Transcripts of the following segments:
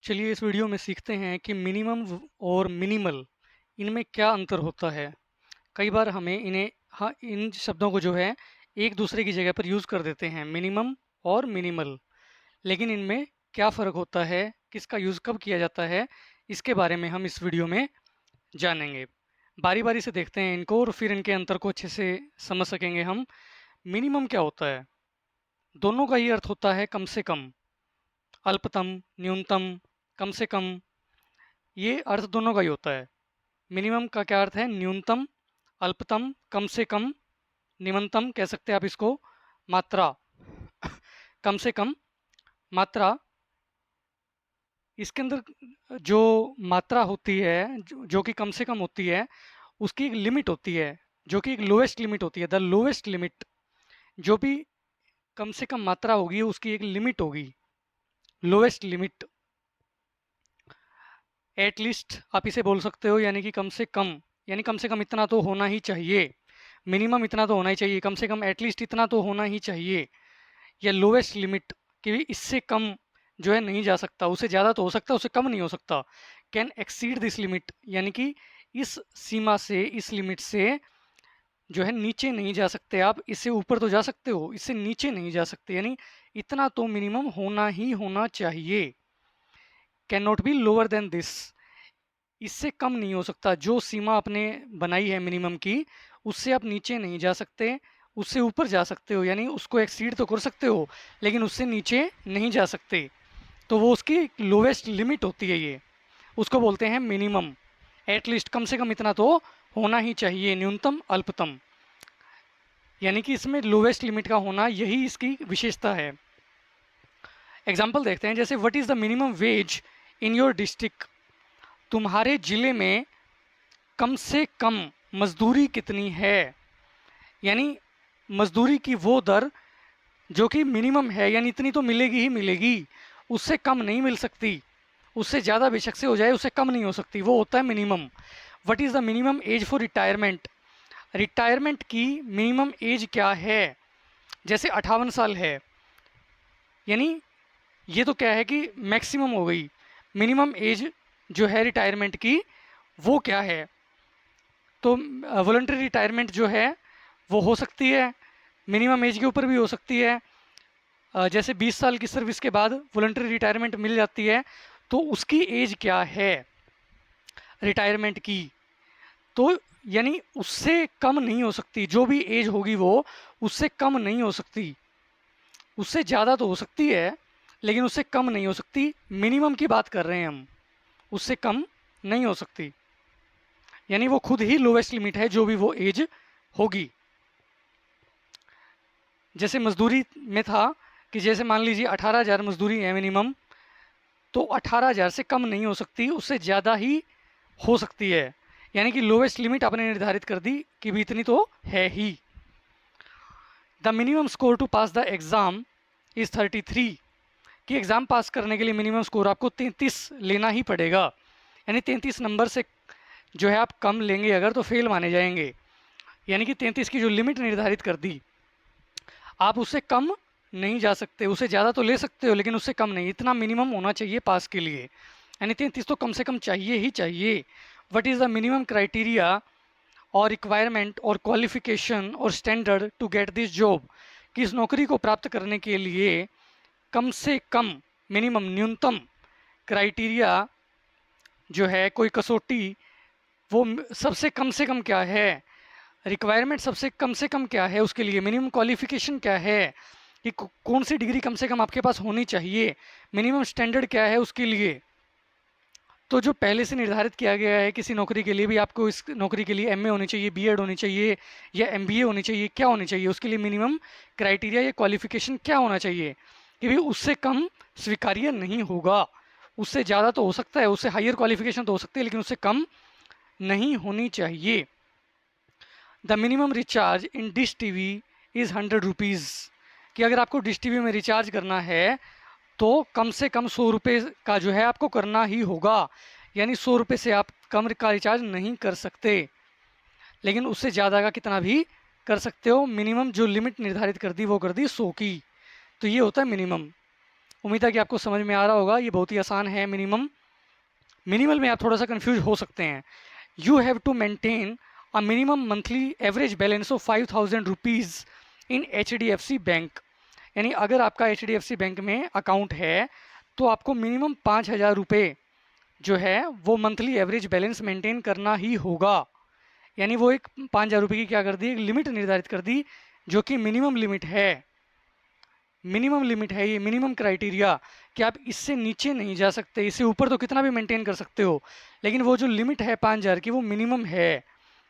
चलिए इस वीडियो में सीखते हैं कि मिनिमम और मिनिमल इनमें क्या अंतर होता है। कई बार हमें इन्हें इन शब्दों को जो है एक दूसरे की जगह पर यूज़ कर देते हैं, मिनिमम और मिनिमल। लेकिन इनमें क्या फ़र्क होता है, किसका यूज़ कब किया जाता है, इसके बारे में हम इस वीडियो में जानेंगे। बारी बारी से देखते हैं इनको और फिर इनके अंतर को अच्छे से समझ सकेंगे हम। मिनिमम क्या होता है? दोनों का ही अर्थ होता है कम से कम, अल्पतम, न्यूनतम, कम से कम। ये अर्थ दोनों का ही होता है। मिनिमम का क्या अर्थ है? न्यूनतम, अल्पतम, कम से कम, निम्नतम कह सकते हैं आप इसको, मात्रा। कम से कम मात्रा, इसके अंदर जो मात्रा होती है, जो कि कम से कम होती है, उसकी एक लिमिट होती है, जो कि एक लोएस्ट लिमिट होती है। द लोएस्ट लिमिट, जो भी कम से कम मात्रा होगी उसकी एक लिमिट होगी, लोएस्ट लिमिट। एटलीस्ट आप इसे बोल सकते हो, यानी कि कम से कम, यानी कम से कम इतना तो होना ही चाहिए। मिनिमम इतना तो होना ही चाहिए, कम से कम एटलीस्ट इतना तो होना ही चाहिए। या लोएस्ट लिमिट, कि इससे कम जो है नहीं जा सकता, उससे ज़्यादा तो हो सकता है, उससे कम नहीं हो सकता। कैन एक्सीड दिस लिमिट, यानी कि इस सीमा से, इस लिमिट से जो है नीचे नहीं जा सकते आप। इससे ऊपर तो जा सकते हो, इससे नीचे नहीं जा सकते, यानी इतना तो मिनिमम होना ही होना चाहिए। Can not be lower than this, इससे कम नहीं हो सकता। जो सीमा आपने बनाई है मिनिमम की, उससे आप नीचे नहीं जा सकते, उससे ऊपर जा सकते हो, यानी उसको एक्सीड तो कर सकते हो लेकिन उससे नीचे नहीं जा सकते। तो वो उसकी लोवेस्ट लिमिट होती है, ये उसको बोलते हैं मिनिमम। एटलीस्ट कम से कम इतना तो होना ही चाहिए, न्यूनतम, अल्पतम, यानी कि इसमें लोवेस्ट लिमिट का होना, यही इसकी विशेषता है। एग्जाम्पल देखते हैं, जैसे what is the minimum ways in your district, तुम्हारे ज़िले में कम से कम मजदूरी कितनी है। यानी मजदूरी की वो दर जो कि मिनिमम है, यानी इतनी तो मिलेगी ही मिलेगी, उससे कम नहीं मिल सकती। उससे ज़्यादा बेशक से हो जाए, उससे कम नहीं हो सकती, वो होता है minimum. What is the minimum age for retirement, retirement की मिनिमम एज क्या है। जैसे 58 साल है, यानी ये तो क्या है कि मैक्सिमम हो गई। मिनिमम एज जो है रिटायरमेंट की, वो क्या है? तो वॉलंटरी रिटायरमेंट जो है वो हो सकती है, मिनिमम एज के ऊपर भी हो सकती है। जैसे 20 साल की सर्विस के बाद वॉलंटरी रिटायरमेंट मिल जाती है, तो उसकी एज क्या है रिटायरमेंट की? तो यानी उससे कम नहीं हो सकती, जो भी एज होगी वो उससे कम नहीं हो सकती। उससे ज़्यादा तो हो सकती है लेकिन उससे कम नहीं हो सकती। मिनिमम की बात कर रहे हैं हम, उससे कम नहीं हो सकती, यानी वो खुद ही लोवेस्ट लिमिट है, जो भी वो एज होगी। जैसे मजदूरी में था कि जैसे मान लीजिए 18,000 मजदूरी है मिनिमम, तो 18,000 से कम नहीं हो सकती, उससे ज़्यादा ही हो सकती है। यानी कि लोवेस्ट लिमिट आपने निर्धारित कर दी कि भी इतनी तो है ही। The minimum score to pass the exam is 33, कि एग्ज़ाम पास करने के लिए मिनिमम स्कोर आपको 33 लेना ही पड़ेगा। यानी 33 नंबर से जो है आप कम लेंगे अगर, तो फेल माने जाएंगे। यानी कि 33 की जो लिमिट निर्धारित कर दी, आप उससे कम नहीं जा सकते। उससे ज़्यादा तो ले सकते हो लेकिन उससे कम नहीं, इतना मिनिमम होना चाहिए पास के लिए। यानी 33 तो कम से कम चाहिए ही चाहिए। What is the minimum criteria और रिक्वायरमेंट और क्वालिफिकेशन और standard to get this job, कि इस नौकरी को प्राप्त करने के लिए कम से कम, मिनिमम, न्यूनतम क्राइटेरिया जो है, कोई कसौटी, वो सबसे कम से कम क्या है, रिक्वायरमेंट सबसे कम क्या है उसके लिए, मिनिमम क्वालिफिकेशन क्या है कि कौन सी डिग्री कम से कम आपके पास होनी चाहिए, मिनिमम स्टैंडर्ड क्या है उसके लिए। तो जो पहले से निर्धारित किया गया है किसी नौकरी के लिए भी, आपको इस नौकरी के लिए एमए होनी चाहिए, बीएड होनी चाहिए या एमबीए होनी चाहिए, क्या होनी चाहिए उसके लिए मिनिमम क्राइटेरिया या क्वालिफिकेशन क्या होना चाहिए, कि भाई उससे कम स्वीकार्य नहीं होगा। उससे ज़्यादा तो हो सकता है, उससे हायर क्वालिफिकेशन तो हो सकती है लेकिन उससे कम नहीं होनी चाहिए। The minimum recharge in dish TV is 100 rupees, कि अगर आपको डिश टीवी में रिचार्ज करना है तो कम से कम 100 रुपये का जो है आपको करना ही होगा। यानी 100 रुपये से आप कम का रिचार्ज नहीं कर सकते, लेकिन उससे ज़्यादा का कितना भी कर सकते हो। मिनिमम जो लिमिट निर्धारित कर दी वो कर दी 100 की, तो ये होता है मिनिमम। उम्मीद है कि आपको समझ में आ रहा होगा, ये बहुत ही आसान है। मिनिमल में आप थोड़ा सा कंफ्यूज हो सकते हैं। You have to maintain a minimum monthly average balance of 5,000 rupees in HDFC bank. यानी अगर आपका HDFC बैंक में अकाउंट है तो आपको मिनिमम 5,000 रुपये जो है वो मंथली एवरेज बैलेंस मेंटेन करना ही होगा। यानी वो एक 5,000 रुपये की क्या कर दी, एक लिमिट निर्धारित कर दी, जो कि मिनिमम लिमिट है। मिनिमम लिमिट है ये, मिनिमम क्राइटेरिया कि आप इससे नीचे नहीं जा सकते। इससे ऊपर तो कितना भी मेंटेन कर सकते हो, लेकिन वो जो लिमिट है 5,000 की वो मिनिमम है।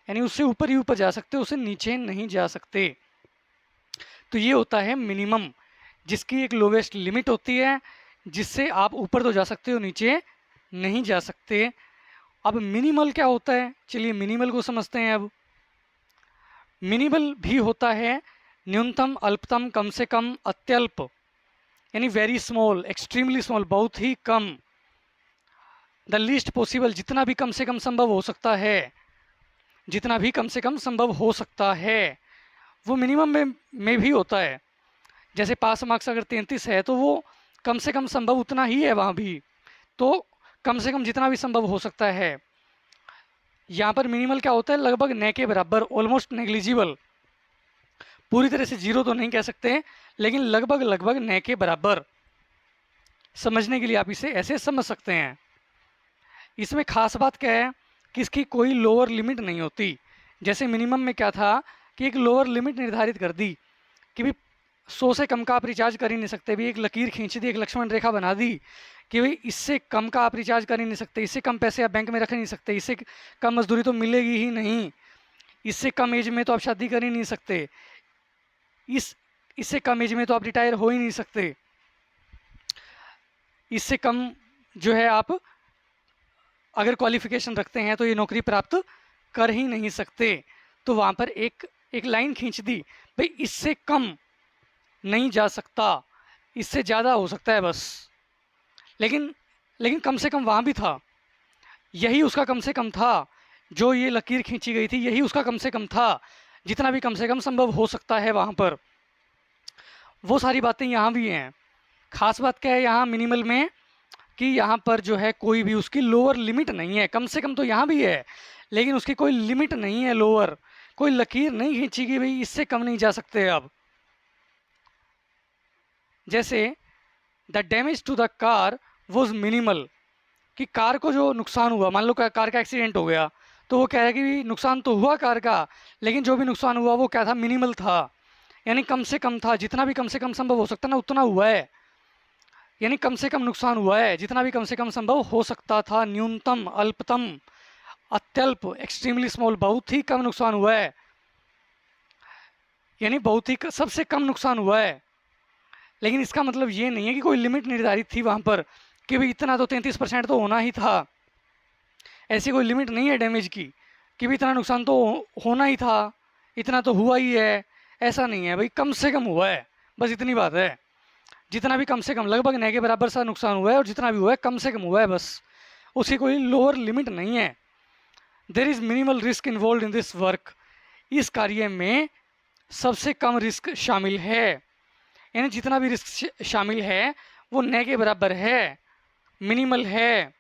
यानी उससे ऊपर ही ऊपर जा सकते हो, उससे नीचे नहीं जा सकते। तो ये होता है मिनिमम, जिसकी एक लोवेस्ट लिमिट होती है, जिससे आप ऊपर तो जा सकते हो, नीचे नहीं जा सकते। अब मिनिमल क्या होता है, चलिए मिनिमल को समझते हैं। अब मिनिमल भी होता है न्यूनतम, अल्पतम, कम से कम, अत्यल्प, यानी वेरी स्मॉल, एक्सट्रीमली स्मॉल, बहुत ही कम, द लीस्ट पॉसिबल, जितना भी कम से कम संभव हो सकता है, जितना भी कम से कम संभव हो सकता है वो मिनिमम में भी होता है। जैसे पास मार्क्स अगर 33 है तो वो कम से कम संभव उतना ही है वहाँ भी, तो कम से कम जितना भी संभव हो सकता है। यहाँ पर मिनिमल क्या होता है, लगभग न के बराबर, ऑलमोस्ट नेग्लिजिबल, पूरी तरह से जीरो तो नहीं कह सकते, लेकिन लगभग लगभग न के बराबर। समझने के लिए आप इसे ऐसे समझ सकते हैं। इसमें खास बात क्या है कि इसकी कोई लोअर लिमिट नहीं होती। जैसे मिनिमम में क्या था कि एक लोअर लिमिट निर्धारित कर दी कि भाई 100 से कम का आप रिचार्ज कर ही नहीं सकते। भी एक लकीर खींच दी, एक लक्ष्मण रेखा बना दी कि भाई इससे कम का आप रिचार्ज कर ही नहीं सकते, इससे कम पैसे आप बैंक में रख नहीं सकते, इससे कम मजदूरी तो मिलेगी ही नहीं, इससे कम एज में तो आप शादी कर ही नहीं सकते, इससे कम एज में तो आप रिटायर हो ही नहीं सकते, इससे कम जो है आप अगर क्वालिफिकेशन रखते हैं तो ये नौकरी प्राप्त कर ही नहीं सकते। तो वहाँ पर एक लाइन खींच दी, भाई इससे कम नहीं जा सकता, इससे ज़्यादा हो सकता है बस। लेकिन कम से कम वहाँ भी था, यही उसका कम से कम था, जो ये लकीर खींची गई थी यही उसका कम से कम था, जितना भी कम से कम संभव हो सकता है वहाँ पर। वो सारी बातें यहाँ भी हैं। खास बात क्या है यहाँ मिनिमल में कि यहाँ पर जो है कोई भी उसकी लोअर लिमिट नहीं है। कम से कम तो यहाँ भी है, लेकिन उसकी कोई लिमिट नहीं है लोअर, कोई लकीर नहीं खींची कि भाई इससे कम नहीं जा सकते। अब जैसे the damage to the car was minimal, कि कार को जो नुकसान हुआ, मान लो कार का एक्सीडेंट हो गया, तो वो कह रहा है कि नुकसान तो हुआ कार का, लेकिन जो भी नुकसान हुआ वो क्या था, मिनिमल था, यानी कम से कम था, जितना भी कम से कम संभव हो सकता ना उतना हुआ है। यानी कम से कम नुकसान हुआ है, जितना भी कम से कम संभव हो सकता था। न्यूनतम, अल्पतम, अत्यल्प, एक्सट्रीमली स्मॉल, बहुत ही कम नुकसान हुआ है, यानी बहुत ही सबसे कम नुकसान हुआ है। लेकिन इसका मतलब ये नहीं है कि कोई लिमिट निर्धारित थी वहाँ पर कि भाई इतना तो 33% तो होना ही था। ऐसी कोई लिमिट नहीं है डैमेज की कि भाई इतना नुकसान तो होना ही था, इतना तो हुआ ही है, ऐसा नहीं है भाई, कम से कम हुआ है, बस इतनी बात है। जितना भी कम से कम, लगभग न के बराबर सा नुकसान हुआ है, और जितना भी हुआ है कम से कम हुआ है बस, उसकी कोई लोअर लिमिट नहीं है। There is minimal risk involve in this work, इस कार्य में सबसे कम रिस्क शामिल है, यानी जितना भी रिस्क शामिल है वो न के बराबर है, मिनिमल है।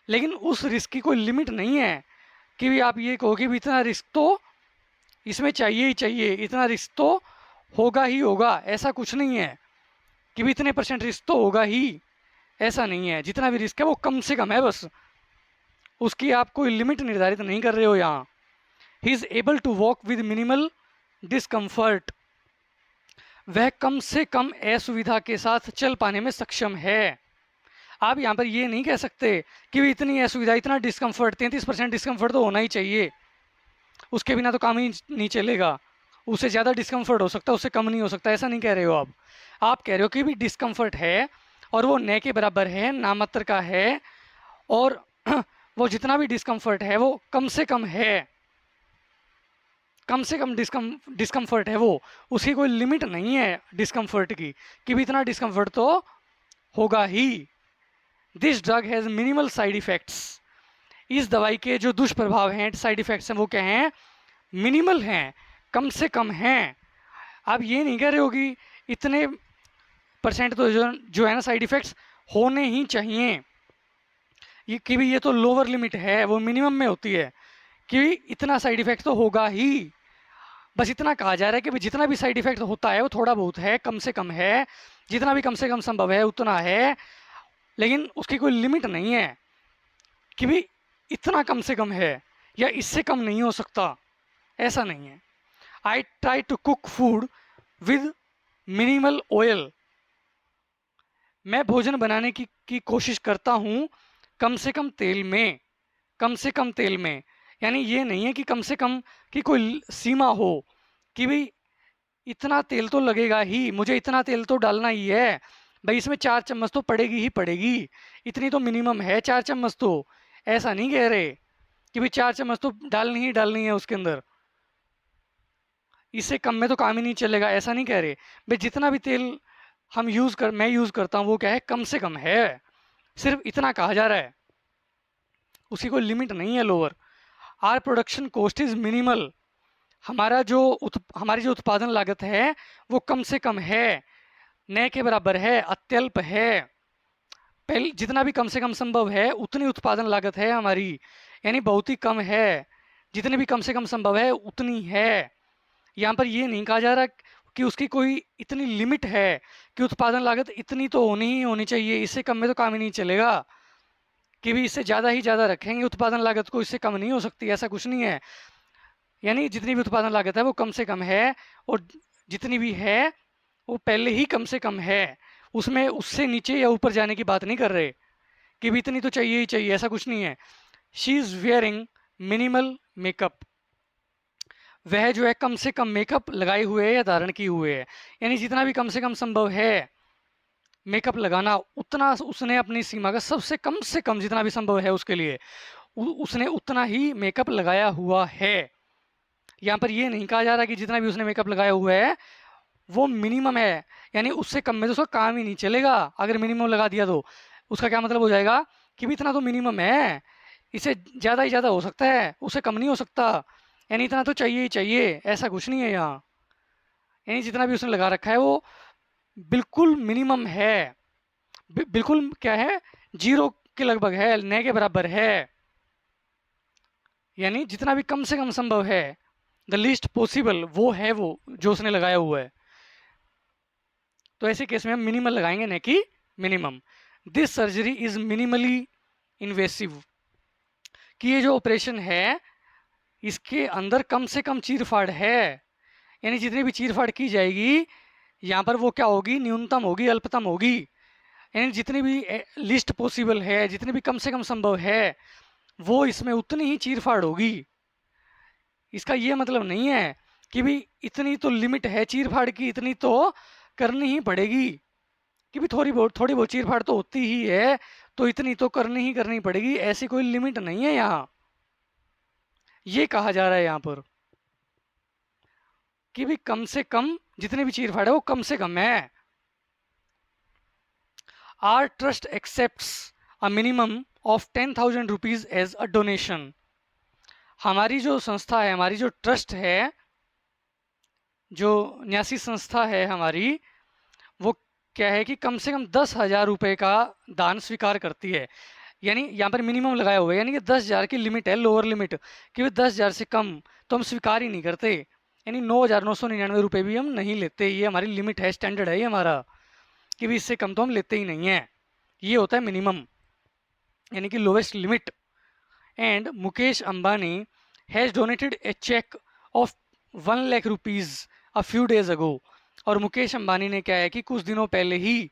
लेकिन उस रिस्क की कोई लिमिट नहीं है कि भी आप ये कहो कि भी इतना रिस्क तो इसमें चाहिए ही चाहिए, इतना रिस्क तो होगा ही होगा, ऐसा कुछ नहीं है कि भी इतने % रिस्क तो होगा ही, ऐसा नहीं है। जितना भी रिस्क है वो कम से कम है बस, उसकी आप कोई लिमिट निर्धारित नहीं कर रहे हो यहाँ। He is able to walk with minimal discomfort, वह कम से कम असुविधा के साथ चल पाने में सक्षम है। आप यहाँ पर ये नहीं कह सकते कि भी इतनी असुविधा, इतना डिस्कम्फर्ट, 33% डिस्कम्फर्ट तो होना ही चाहिए, उसके बिना तो काम ही नहीं चलेगा, उससे ज़्यादा डिस्कम्फर्ट हो सकता है, उससे कम नहीं हो सकता, ऐसा नहीं कह रहे हो आप कह रहे हो कि भी डिस्कम्फर्ट है और वो न के बराबर है, नामात्र का है, और वो जितना भी डिस्कम्फर्ट है वो कम से कम है, कम से कम डिस्कम्फर्ट है वो, उसकी कोई लिमिट नहीं है डिस्कम्फर्ट की कि भी इतना डिस्कम्फर्ट तो होगा ही। This drug has minimal side effects, इस दवाई के जो दुष्प्रभाव हैं, साइड इफ़ेक्ट्स हैं, वो क्या हैं, मिनिमल हैं, कम से कम हैं। आप ये नहीं कह रहे हो कि इतने परसेंट तो जो है ना साइड इफ़ेक्ट्स होने ही चाहिए। ये कि भी ये तो लोअर लिमिट है, वो मिनिमम में होती है कि इतना साइड इफ़ेक्ट तो होगा ही। बस इतना कहा जा रहा है कि भाई जितना भी साइड इफ़ेक्ट होता है वो थोड़ा बहुत है, कम से कम है, जितना भी कम से कम संभव है उतना है, लेकिन उसकी कोई लिमिट नहीं है कि भाई इतना कम से कम है या इससे कम नहीं हो सकता, ऐसा नहीं है। I try to cook food with minimal oil. मैं भोजन बनाने की कोशिश करता हूँ कम से कम तेल में, कम से कम तेल में। यानी ये नहीं है कि कम से कम की कोई सीमा हो कि भाई इतना तेल तो लगेगा ही, मुझे इतना तेल तो डालना ही है भाई, इसमें 4 चम्मच तो पड़ेगी ही पड़ेगी, इतनी तो मिनिमम है 4 चम्मच तो। ऐसा नहीं कह रहे कि भाई 4 चम्मच तो डालनी ही डालनी है उसके अंदर, इससे कम में तो काम ही नहीं चलेगा, ऐसा नहीं कह रहे भाई। जितना भी तेल मैं यूज़ करता हूँ वो क्या है, कम से कम है, सिर्फ इतना कहा जा रहा है, उसकी कोई लिमिट नहीं है lower. Our production cost is minimal. हमारी जो उत्पादन लागत है वो कम से कम है, न के बराबर है, अत्यल्प है। पहले जितना भी कम से कम संभव है उतनी उत्पादन लागत है हमारी, यानी बहुत ही कम है, जितनी भी कम से कम संभव है उतनी है। यहाँ पर ये नहीं कहा जा रहा कि उसकी कोई इतनी लिमिट है कि उत्पादन लागत इतनी तो होनी ही होनी चाहिए, इससे कम में तो काम ही नहीं चलेगा, कि भी इससे ज़्यादा ही ज़्यादा रखेंगे उत्पादन लागत को, इससे कम नहीं हो सकती, ऐसा कुछ नहीं है। यानी जितनी भी उत्पादन लागत है वो कम से कम है, और जितनी भी है वो पहले ही कम से कम है, उसमें उससे नीचे या ऊपर जाने की बात नहीं कर रहे कि भी इतनी तो चाहिए ही चाहिए, ऐसा कुछ नहीं है। She is wearing minimal makeup. वह जो है कम से कम मेकअप लगाए हुए है या धारण किए हुए है, यानी जितना भी कम से कम संभव है मेकअप लगाना उतना उसने अपनी सीमा का सबसे कम से कम जितना भी संभव है उसके लिए उसने उतना ही मेकअप लगाया हुआ है। यहाँ पर ये नहीं कहा जा रहा कि जितना भी उसने मेकअप लगाया हुआ है वो मिनिमम है, यानी उससे कम में तो उसका काम ही नहीं चलेगा। अगर मिनिमम लगा दिया तो उसका क्या मतलब हो जाएगा कि भी इतना तो मिनिमम है, इससे ज़्यादा ही ज़्यादा हो सकता है, उससे कम नहीं हो सकता, यानी इतना तो चाहिए ही चाहिए, ऐसा कुछ नहीं है यहाँ। यानी जितना भी उसने लगा रखा है वो बिल्कुल मिनिमम है, बिल्कुल क्या है, जीरो के लगभग है, न के बराबर है, यानी जितना भी कम से कम संभव है, द लीस्ट पॉसिबल वो है वो जो उसने लगाया हुआ है। तो ऐसे केस में हम मिनिमल लगाएंगे न कि minimum. This surgery is minimally invasive, कि ये जो ऑपरेशन है इसके अंदर कम से कम चीरफाड़ है, यानी जितनी भी चीरफाड़ की जाएगी यहाँ पर वो क्या होगी, न्यूनतम होगी, अल्पतम होगी, यानी जितनी भी लिस्ट पॉसिबल है, जितनी भी कम से कम संभव है वो इसमें उतनी ही चीरफाड़ होगी। इसका ये मतलब नहीं है कि भी इतनी तो लिमिट है चीरफाड़ की, इतनी तो करनी ही पड़ेगी, कि भी थोड़ी बहुत चीरफाड़ तो होती ही है तो इतनी तो करनी ही करनी पड़ेगी, ऐसी कोई लिमिट नहीं है यहाँ। ये कहा जा रहा है यहाँ पर कि भी कम से कम जितनी भी चीरफाड़ है वो कम से कम है। Our trust accepts a minimum of 10,000 rupees as a donation. हमारी जो संस्था है, हमारी जो ट्रस्ट है, जो न्यासी संस्था है हमारी, वो क्या है कि कम से कम 10,000 रुपये का दान स्वीकार करती है। यानी यहाँ पर मिनिमम लगाया हुआ है, यानी कि 10,000 की लिमिट है, लोअर लिमिट, कि 10,000 से कम तो हम स्वीकार ही नहीं करते, यानी 9,999 रुपये भी हम नहीं लेते, ये हमारी लिमिट है, स्टैंडर्ड है ये हमारा, कि भी इससे कम तो हम लेते ही नहीं हैं, ये होता है मिनिमम, यानी कि lowest limit. And Mukesh Ambani has donated a cheque of 1 lakh rupees a few days ago. और मुकेश अंबानी ने क्या है कि कुछ दिनों पहले ही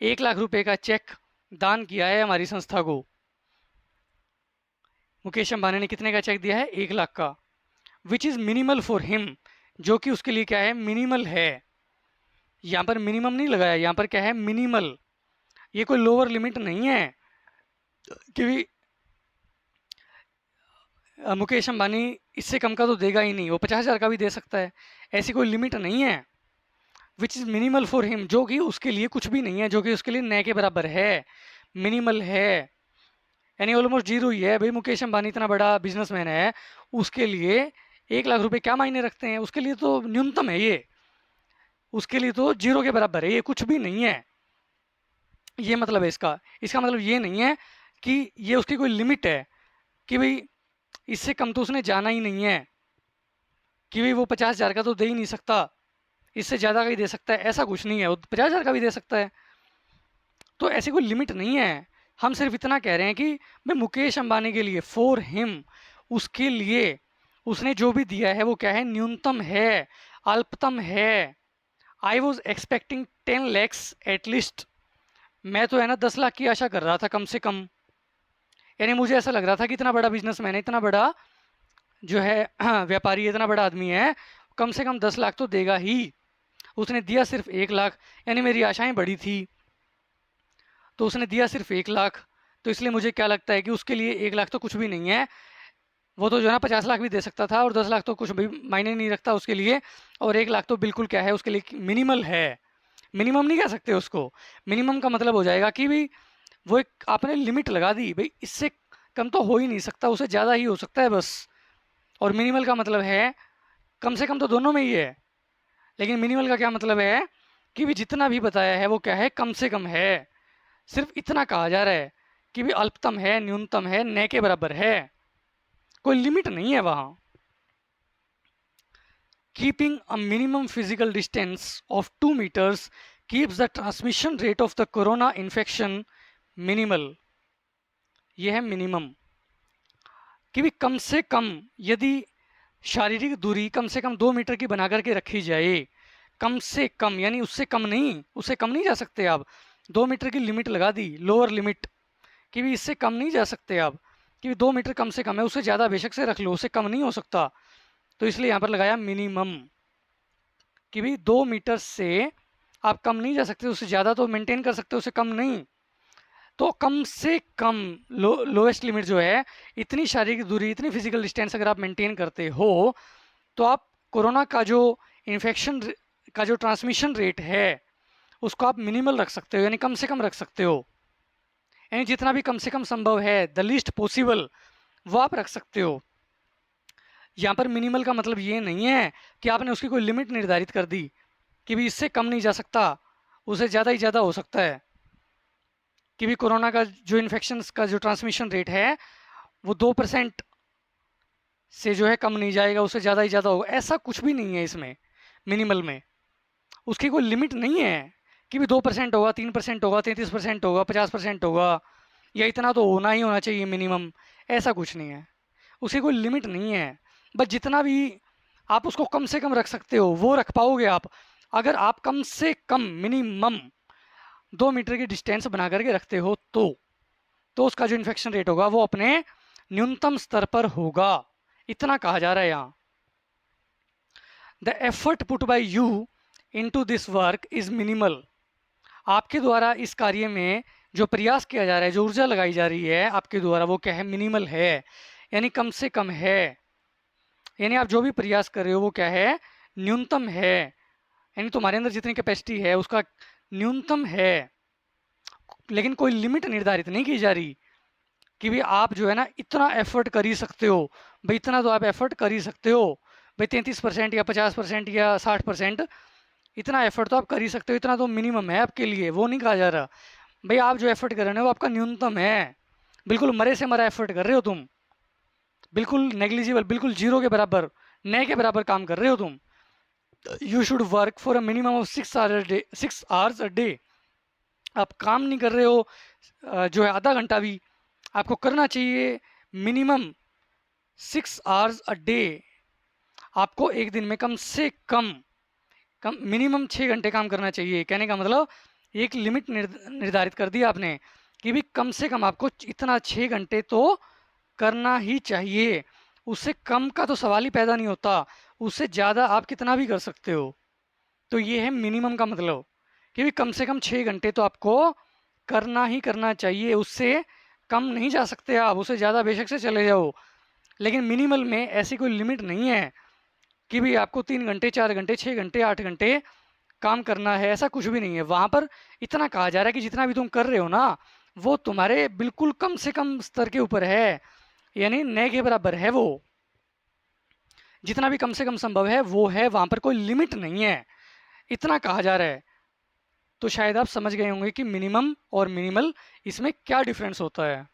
1 लाख रुपए का चेक दान किया है हमारी संस्था को। मुकेश अंबानी ने कितने का चेक दिया है, 1 लाख का, which is minimal for him, जो कि उसके लिए क्या है, मिनिमल है। यहाँ पर मिनिमम नहीं लगाया, यहाँ पर क्या है, मिनिमल, ये कोई लोअर लिमिट नहीं है कि मुकेश अंबानी इससे कम का तो देगा ही नहीं, वो 50,000 का भी दे सकता है, ऐसी कोई लिमिट नहीं है। Which is minimal for him, जो कि उसके लिए कुछ भी नहीं है, जो कि उसके लिए न के बराबर है, मिनिमल है, यानी ऑलमोस्ट जीरो ही है। भाई मुकेश अंबानी इतना बड़ा बिजनेसमैन है, उसके लिए 1 लाख रुपए क्या मायने रखते हैं, उसके लिए तो न्यूनतम है ये, उसके लिए तो जीरो के बराबर है, ये कुछ भी नहीं है। ये मतलब है इसका। इसका मतलब ये नहीं है कि ये उसकी कोई लिमिट है कि भाई इससे कम तो उसने जाना ही नहीं है, कि भाई वो 50,000 का तो दे ही नहीं सकता, इससे ज़्यादा का ही दे सकता है, ऐसा कुछ नहीं है, वो 50,000 का भी दे सकता है। तो ऐसी कोई लिमिट नहीं है। हम सिर्फ इतना कह रहे हैं कि मैं मुकेश अंबानी के लिए, फॉर हिम, उसके लिए उसने जो भी दिया है वो क्या है, न्यूनतम है, अल्पतम है। I was expecting 10 lakhs at least. मैं तो है ना 10 लाख की आशा कर रहा था कम से कम। यानी मुझे ऐसा लग रहा था कि इतना बड़ा बिजनेसमैन है, इतना बड़ा जो है व्यापारी, इतना बड़ा आदमी है, कम से कम 10 लाख तो देगा ही। उसने दिया सिर्फ 1 लाख, यानी मेरी आशाएं बड़ी थी, तो उसने दिया सिर्फ 1 लाख। तो इसलिए मुझे क्या लगता है कि उसके लिए 1 लाख तो कुछ भी नहीं है। वो तो जो है ना 50 लाख भी दे सकता था, और 10 लाख तो कुछ भी मायने नहीं रखता उसके लिए, और 1 लाख तो बिल्कुल क्या है उसके लिए, मिनिमल है। मिनिमम नहीं कह सकते उसको। मिनिमम का मतलब हो जाएगा कि भाई वो एक आपने लिमिट लगा दी, भाई इससे कम तो हो ही नहीं सकता, उससे ज़्यादा ही हो सकता है बस। और मिनिमल का मतलब है कम से कम तो दोनों में ही है, लेकिन मिनिमल का क्या मतलब है कि भी जितना भी बताया है वो क्या है, कम से कम है। सिर्फ इतना कहा जा रहा है कि भी अल्पतम है, न्यूनतम है, न के बराबर है, कोई लिमिट नहीं है वहाँ। Keeping a minimum physical distance of 2 meters keeps the transmission rate of the corona infection minimal. ये है मिनिमम, कि भी कम से कम यदि शारीरिक दूरी कम से कम 2 मीटर की बना करके रखी जाए, कम से कम यानी उससे कम नहीं, उससे कम नहीं जा सकते आप। 2 मीटर की लिमिट लगा दी, लोअर लिमिट, कि भी इससे कम नहीं जा सकते आप, कि भी 2 मीटर कम से कम है, उससे ज़्यादा बेशक से रख लो, उससे कम नहीं हो सकता। तो इसलिए यहाँ पर लगाया मिनिमम, कि भी 2 मीटर से आप कम नहीं जा सकते, उससे ज़्यादा तो मेंटेन कर सकते हो, उससे कम नहीं। तो कम से कम लोएस्ट लिमिट जो है, इतनी शारीरिक दूरी, इतनी फिजिकल डिस्टेंस अगर आप मेंटेन करते हो, तो आप कोरोना का जो इन्फेक्शन का जो ट्रांसमिशन रेट है उसको आप मिनिमल रख सकते हो, यानी कम से कम रख सकते हो। यानी जितना भी कम से कम संभव है, द लीस्ट पॉसिबल, वो आप रख सकते हो। यहाँ पर मिनिमल का मतलब ये नहीं है कि आपने उसकी कोई लिमिट निर्धारित कर दी कि भी इससे कम नहीं जा सकता, उससे ज़्यादा ही ज़्यादा हो सकता है, कि भी कोरोना का जो इन्फेक्शन का जो ट्रांसमिशन रेट है वो 2% से जो है कम नहीं जाएगा, उससे ज़्यादा ही ज़्यादा होगा, ऐसा कुछ भी नहीं है इसमें। मिनिमल में उसकी कोई लिमिट नहीं है कि भी 2% होगा, 3% होगा, 33% होगा, 50% होगा, या इतना तो होना ही होना चाहिए मिनिमम, ऐसा कुछ नहीं है। उसकी कोई लिमिट नहीं है। बस जितना भी आप उसको कम से कम रख सकते हो वो रख पाओगे आप, अगर आप कम से कम मिनिमम 2 मीटर की डिस्टेंस बना करके रखते हो, तो उसका जो इन्फेक्शन रेट होगा वो अपने न्यूनतम स्तर पर होगा, इतना कहा जा रहा है यहाँ। The effort put buy you into this work is minimal. आपके द्वारा इस कार्य में जो प्रयास किया जा रहा है, जो ऊर्जा लगाई जा रही है आपके द्वारा, वो क्या है, मिनिमल है, यानी कम से कम है। यानी आप जो भी प्रयास कर रहे हो वो क्या है, न्यूनतम है, यानी तुम्हारे अंदर जितनी कैपेसिटी है उसका न्यूनतम है। लेकिन कोई लिमिट निर्धारित नहीं की जा रही कि भाई आप जो है ना इतना एफर्ट कर ही सकते हो, भाई इतना तो आप एफर्ट कर ही सकते हो, भाई 33% या 50% या 60%, इतना एफर्ट तो आप कर ही सकते हो, इतना तो मिनिमम है आपके लिए, वो नहीं कहा जा रहा। भाई आप जो एफर्ट कर रहे हो वो आपका न्यूनतम है, बिल्कुल मरे से मरा एफर्ट कर रहे हो तुम, बिल्कुल नेग्लिजिबल, बिल्कुल जीरो के बराबर, न के बराबर काम कर रहे हो तुम। You should work for a minimum of 6 hours a day। आप काम नहीं कर रहे हो जो है आधा घंटा भी, आपको करना चाहिए मिनिमम 6 hours a day। आपको एक दिन में कम से कम मिनिमम 6 घंटे काम करना चाहिए। कहने का मतलब एक लिमिट निर्धारित कर दी आपने कि भी कम से कम आपको इतना 6 घंटे तो करना ही चाहिए, उससे कम का तो सवाल ही पैदा नहीं होता, उससे ज़्यादा आप कितना भी कर सकते हो। तो ये है मिनिमम का मतलब, कि भी कम से कम 6 घंटे तो आपको करना ही करना चाहिए, उससे कम नहीं जा सकते आप, उससे ज़्यादा बेशक से चले जाओ। लेकिन मिनिमल में ऐसी कोई लिमिट नहीं है कि भी आपको 3 घंटे, 4 घंटे, 6 घंटे, 8 घंटे काम करना है, ऐसा कुछ भी नहीं है। वहाँ पर इतना कहा जा रहा है कि जितना भी तुम कर रहे हो ना वो तुम्हारे बिल्कुल कम से कम स्तर के ऊपर है, यानी न के बराबर है, वो जितना भी कम से कम संभव है वो है, वहाँ पर कोई लिमिट नहीं है। इतना कहा जा रहा है, तो शायद आप समझ गए होंगे कि मिनिमम और मिनिमल इसमें क्या डिफरेंस होता है।